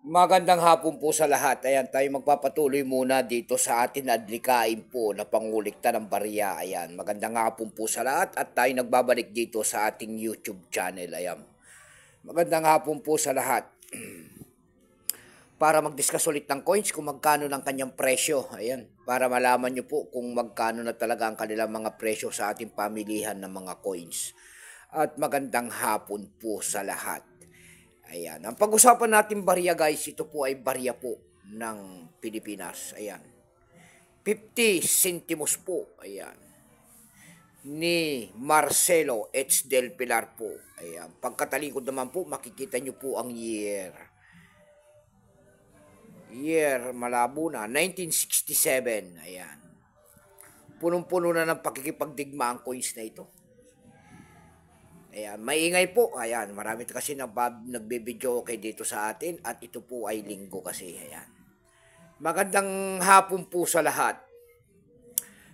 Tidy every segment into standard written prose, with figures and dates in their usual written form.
Magandang hapon po sa lahat. Ayan, tayo magpapatuloy muna dito sa atin na adlikain po na pangulikta ng barya. Ayan, magandang hapon po sa lahat at tayo nagbabalik dito sa ating YouTube channel. Ayan, magandang hapon po sa lahat. Para mag-discuss ulit ng coins kung magkano ng kanyang presyo. Ayan, para malaman nyo po kung magkano na talaga ang kanilang mga presyo sa ating pamilihan ng mga coins. At magandang hapon po sa lahat. Ayan. Ang pag-usapan natin barya guys, ito po ay barya po ng Pilipinas. Ayan. 50 centimos po. Ayan. Ni Marcelo H. Del Pilar po. Ayan. Pagkatalikod naman po, makikita nyo po ang year. Malabo na. 1967. Ayan. Punong-puno na ng pakikipagdigma ang coins na ito. Ayan, maingay po. Ayan, marami kasi nagbe-video okay dito sa atin at ito po ay linggo kasi. Ayan. Magandang hapon po sa lahat.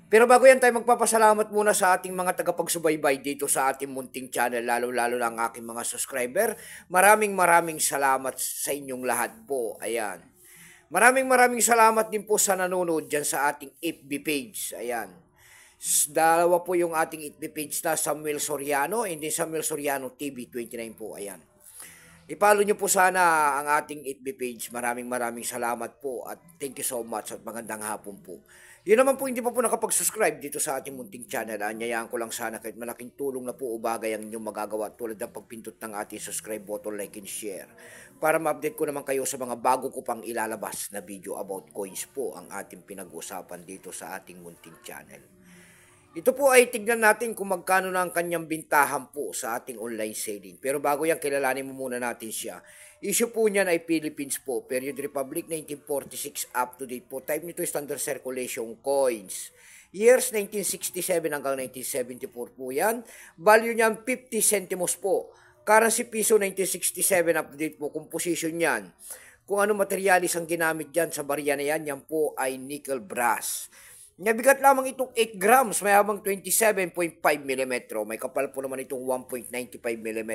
Pero bago yan tayo magpapasalamat muna sa ating mga tagapagsubaybay dito sa ating munting channel, lalo-lalo lang aking mga subscriber. Maraming salamat sa inyong lahat po. Ayan. Maraming salamat din po sa nanonood dyan sa ating FB page. Ayan. Dalawa po yung ating FB page na Samuel Soriano and then Samuel Soriano TV 29 po. Ayan. I-follow nyo po sana ang ating FB page. Maraming salamat po at thank you so much at magandang hapon po. Yun naman po hindi pa po nakapag-subscribe dito sa ating munting channel. Anyayaan ko lang sana kahit malaking tulong na po o bagay ang inyong magagawa tulad ng pagpindot ng ating subscribe button, like and share. Para ma-update ko naman kayo sa mga bago ko pang ilalabas na video about coins po ang ating pinag-usapan dito sa ating munting channel. Ito po ay tignan natin kung magkano na ang kanyang bintahan po sa ating online selling. Pero bago yan, kilalanin mo muna natin siya. Issue po niyan ay Philippines po. Period Republic 1946 up to date po. Type nito standard circulation coins. Years 1967 hanggang 1974 po yan. Value niyan 50 centimos po. Currency piso 1967 up to date po. Composition niyan. Kung ano materialis ang ginamit dyan sa barya na yan, yan po ay nickel brass. Nabigat lamang itong 8 grams, may habang 27.5 mm. May kapal po naman itong 1.95 mm.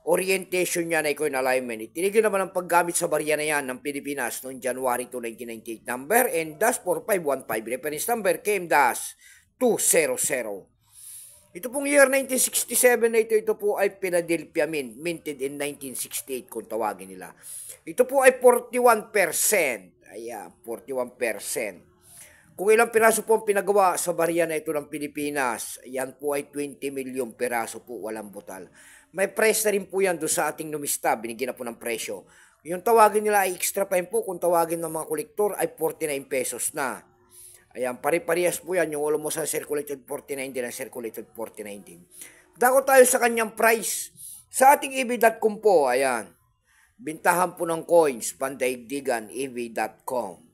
Orientation niya na coin alignment. Itinigil naman ang paggamit sa barya na yan ng Pilipinas noong January 2, 1998. Number N-4515. Reference number KM-200. Ito pong year 1967 na ito po ay Philadelphia Mint. Minted in 1968 kung tawagin nila. Ito po ay 41%. Ayan, 41%. Kung ilang piraso po ang pinagawa sa barya na ito ng Pilipinas, yan po ay 20 milyon piraso po, walang butal. May price na rin po yan doon sa ating numista, binigyan na po ng presyo. Yung tawagin nila ay extra pa po, kung tawagin ng mga kolektor ay 49 pesos na. Ayan, pare-parehas po yan, yung almost ang circulated 49 din, ang circulated 49 din. Dako tayo sa kanyang price. Sa ating ev.com po, ayan, bintahan po ng coins, pandaigdigan, ev.com.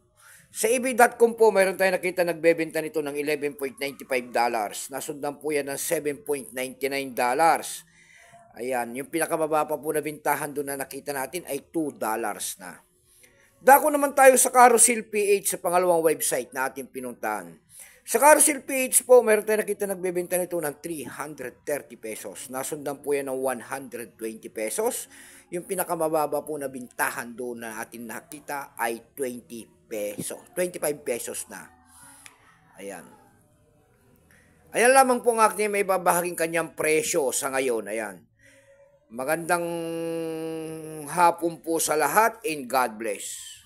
Sa eBay.com po, mayroon tayo nakita nagbebenta nito ng $11.95. Nasundan po yan ng $7.99. Ayan, yung pinakamababa pa po na bintahan doon na nakita natin ay $2 na. Dako naman tayo sa Carousel PH sa pangalawang website na ating pinuntahan. Sa Carousel PH po, mayroon tayo nakita nagbebenta nito ng 330 pesos. Nasundan po yan ng 120 pesos. Yung pinakamababa po na bintahan doon na ating nakita ay 20 pesos, 25 pesos na. Ayan. Ayan lamang po ang aking may babahaging kanyang presyo sa ngayon. Ayan. Magandang hapon po sa lahat and God bless.